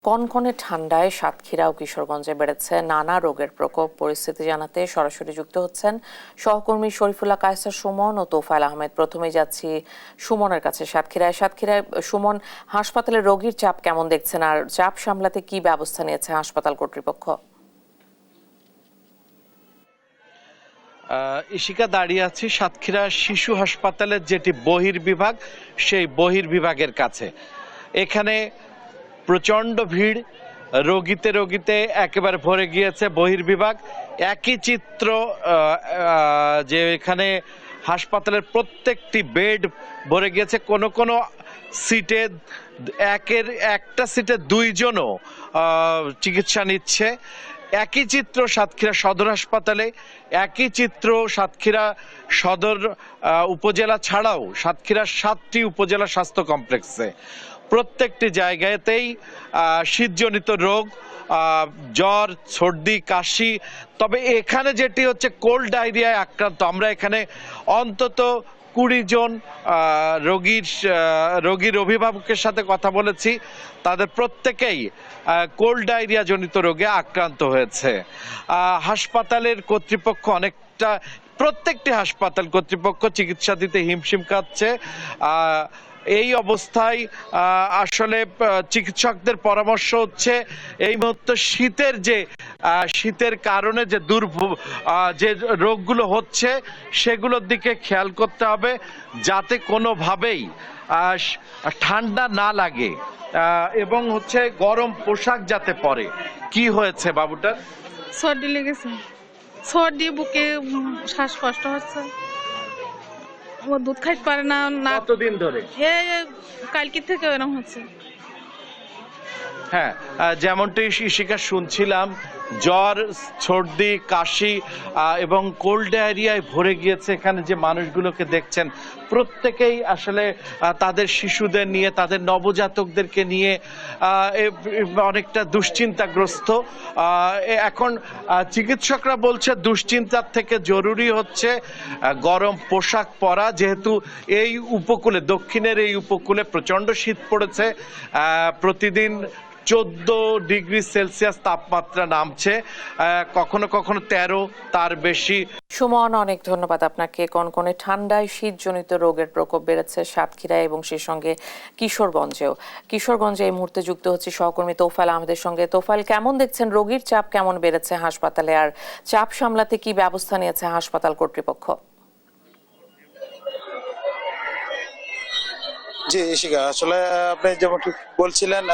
কনকনে ঠান্ডায় সাতক্ষীরা ও কিশোরগঞ্জে বেড়েছে নানা রোগের প্রকোপ। পরিস্থিতি জানাতে সরাসরি যুক্ত হচ্ছেন সহকর্মী শরীফুল্লাহ কায়সার সুমন ও তোফায়েল আহমেদ। প্রথমেই যাচ্ছি সুমনের কাছে। সাতক্ষীরায় সুমন, হাসপাতালে রোগীর চাপ কেমন দেখছেন, আর চাপ সামলাতে কি ব্যবস্থা নিয়েছে হাসপাতাল কর্তৃপক্ষ? ইশিকা, দাঁড়িয়ে আছি সাতক্ষীরা শিশু হাসপাতালের যেটি বহির্বিভাগ, সেই বহির্বিভাগের কাছে। এখানে প্রচণ্ড ভিড়, রোগীতে একেবারে ভরে গিয়েছে বহির্বিভাগ। একই চিত্র যে এখানে হাসপাতালের প্রত্যেকটি বেড ভরে গিয়েছে। কোনো সিটে একটা সিটে দুইজনও চিকিৎসা নিচ্ছে। একই চিত্র সাতক্ষীরা সদর হাসপাতালে, একই চিত্র সাতক্ষীরা সদর উপজেলা ছাড়াও সাতক্ষীরার 7টি উপজেলা স্বাস্থ্য কমপ্লেক্সে। প্রত্যেকটি জায়গাতেই শীতজনিত রোগ, জ্বর, সর্দি, কাশি। তবে এখানে যেটি হচ্ছে কোল্ড ডায়রিয়ায় আক্রান্ত। আমরা এখানে অন্তত 20 জন রোগীর অভিভাবকের সাথে কথা বলেছি। তাদের প্রত্যেকেই কোল্ড ডায়রিয়া জনিত রোগে আক্রান্ত হয়েছে। হাসপাতালের কর্তৃপক্ষ প্রত্যেকটি হাসপাতাল কর্তৃপক্ষ চিকিৎসা দিতে হিমশিম খাচ্ছে। এই অবস্থায় আসলে চিকিৎসকদের পরামর্শ হচ্ছে এই মুহূর্তে শীতের কারণে যে রোগগুলো হচ্ছে সেগুলোর দিকে খেয়াল করতে হবে, যাতে কোনোভাবেই ঠান্ডা না লাগে এবং হচ্ছে গরম পোশাক যাতে পরে। কি হয়েছে বাবুটার? সর্দি লেগেছে, সর্দি, বুকে শ্বাসকষ্ট হচ্ছে, ও দুধ খাইতে পারে না। কতদিন ধরে? কালকে থেকে এরকম হচ্ছে। হ্যাঁ, যেমনটি ইশিকা শুনছিলাম, জ্বর, সর্দি, কাশি এবং কোল্ড ডায়রিয়ায় ভরে গিয়েছে। এখানে যে মানুষগুলোকে দেখছেন প্রত্যেকেই আসলে তাদের শিশুদের নিয়ে, তাদের নবজাতকদেরকে নিয়ে অনেকটা দুশ্চিন্তাগ্রস্ত। এখন চিকিৎসকরা বলছে দুশ্চিন্তার থেকে জরুরি হচ্ছে গরম পোশাক পরা, যেহেতু এই উপকূলে, দক্ষিণের এই উপকূলে প্রচণ্ড শীত পড়েছে। প্রতিদিন 14 ডিগ্রি সেলসিয়াস তাপমাত্রা নামছে, কখনো 13, তার বেশি। সুমন, অনেক ধন্যবাদ আপনাকে। কনকনে ঠান্ডায় শীতজনিত রোগের প্রকোপ বেড়েছে সাতক্ষীরায় এবং সেই সঙ্গে কিশোরগঞ্জে এই মুহূর্তে যুক্ত হচ্ছে সহকর্মী তোফায়েল আহমেদের সঙ্গে। তোফায়েল, কেমন দেখছেন রোগীর চাপ কেমন বেড়েছে হাসপাতালে, আর চাপ সামলাতে কি ব্যবস্থা নিয়েছে হাসপাতাল কর্তৃপক্ষ? জি ইশিকা, আসলে আপনি যেমন বলছিলেন,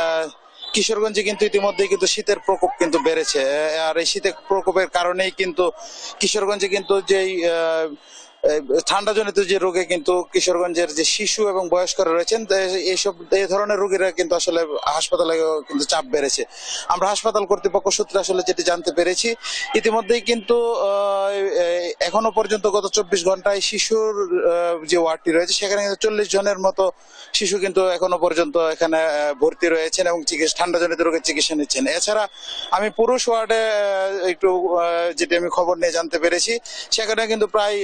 কিশোরগঞ্জে কিন্তু ইতিমধ্যেই কিন্তু শীতের প্রকোপ কিন্তু বেড়েছে। আর এই শীতের প্রকোপের কারণেই কিন্তু কিশোরগঞ্জে কিন্তু যেই ঠান্ডাজনিত যে রোগে কিন্তু কিশোরগঞ্জের যে শিশু এবং বয়স্করা রয়েছেন, এই ধরনের রোগীরা কিন্তু আসলে হাসপাতালে কিন্তু চাপ বেড়েছে। আমরা হাসপাতাল কর্তৃপক্ষ সূত্রে আসলে যেটি জানতে পেরেছি, ইতিমধ্যেই কিন্তু এখনো পর্যন্ত গত 24 ঘন্টায় শিশুর যে ওয়ার্ডটি রয়েছে সেখানে কিন্তু 40 জনের মতো শিশু কিন্তু এখনো পর্যন্ত এখানে ভর্তি রয়েছেন এবং ঠান্ডাজনিত রোগের চিকিৎসা নিচ্ছেন। এছাড়া আমি পুরুষ ওয়ার্ডে একটু যেটি আমি খবর নিয়ে জানতে পেরেছি, সেখানে কিন্তু প্রায়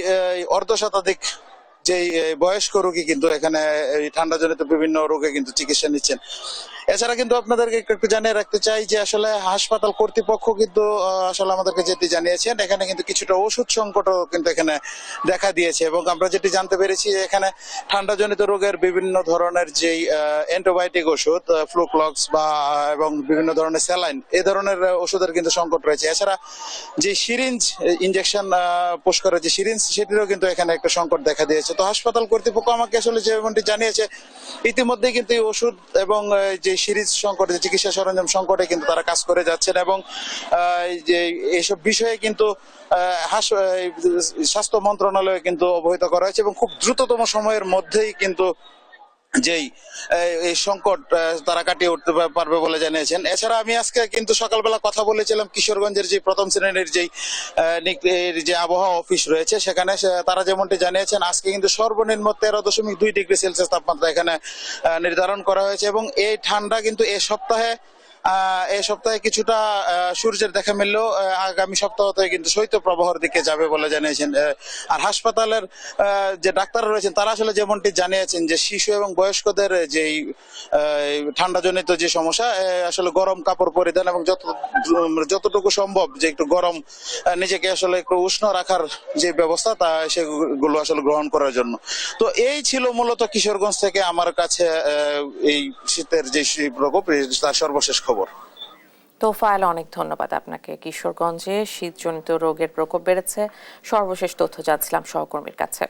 অর্ধশতাধিক যেই বয়স্ক রোগী কিন্তু এখানে এই ঠান্ডাজনিত বিভিন্ন রোগে কিন্তু চিকিৎসা নিচ্ছেন। এছাড়া কিন্তু আপনাদেরকে একটু জানিয়ে রাখতে চাই যে আসলে হাসপাতাল কর্তৃপক্ষ কিন্তু আসলে আমাদেরকে যেটি জানিয়েছেন, এখানে কিন্তু কিছুটা ওষুধ সংকটও কিন্তু এখানে দেখা দিয়েছে। এবং আমরা যেটি জানতে পেরেছি, এখানে ঠান্ডাজনিত রোগের বিভিন্ন ধরনের যেই অ্যান্টিবায়োটিক ওষুধ, ফ্লুক্লক্স এবং বিভিন্ন ধরনের স্যালাইন, এই ধরনের ওষুধের কিন্তু সংকট রয়েছে। এছাড়া যে সিরিঞ্জ, ইনজেকশন পুশ করার যে সিরিঞ্জ, সেটিরও কিন্তু এখানে একটা সংকট দেখা দিয়েছে। তো হাসপাতাল কর্তৃপক্ষ আমাকে আসলে যেমনটি জানিয়েছে, ইতিমধ্যেই কিন্তু এই ওষুধ এবং যে সিরিজ সংকটে, চিকিৎসা সরঞ্জাম সংকটে কিন্তু তারা কাজ করে যাচ্ছেন এবং যে এইসব বিষয়ে কিন্তু স্বাস্থ্য মন্ত্রণালয়ে কিন্তু অবহিত করা হয়েছে এবং খুব দ্রুততম সময়ের মধ্যেই কিন্তু যেই এই সংকট তারা কাটিয়ে উঠতে পারবে বলে জানিয়েছেন। এছাড়া আমি আজকে কিন্তু সকালবেলা কথা বলেছিলাম কিশোরগঞ্জের যে প্রথম শ্রেণীর যে আবহাওয়া অফিস রয়েছে, সেখানে তারা যেমনটি জানিয়েছেন আজকে কিন্তু সর্বনিম্ন 13.2 ডিগ্রি সেলসিয়াস তাপমাত্রা এখানে নির্ধারণ করা হয়েছে এবং এই ঠান্ডা কিন্তু এ সপ্তাহে এই সপ্তাহে কিছুটা সূর্যের দেখা মিললেও আগামী সপ্তাহতে কিন্তু শৈত্যপ্রবাহের দিকে যাবে বলে জানিয়েছেন। আর হাসপাতালের যে ডাক্তাররা রয়েছেন তারা আসলে যেমনটি জানিয়েছেন যে শিশু এবং বয়স্কদের যেই ঠান্ডাজনিত যে সমস্যা, আসলে গরম কাপড় পরিধান এবং যতটুকু সম্ভব যে একটু গরম নিজেকে আসলে একটু উষ্ণ রাখার যে ব্যবস্থা তা সেগুলো আসলে গ্রহণ করার জন্য। তো এই ছিল মূলত কিশোরগঞ্জ থেকে আমার কাছে এই শীতের যে প্রকোপ তার সর্বশেষ খবর। তোফায়েল, অনেক ধন্যবাদ আপনাকে। কিশোরগঞ্জে শীতজনিত রোগের প্রকোপ বেড়েছে, সর্বশেষ তথ্য যাচ্ছিলাম সহকর্মীর কাছে।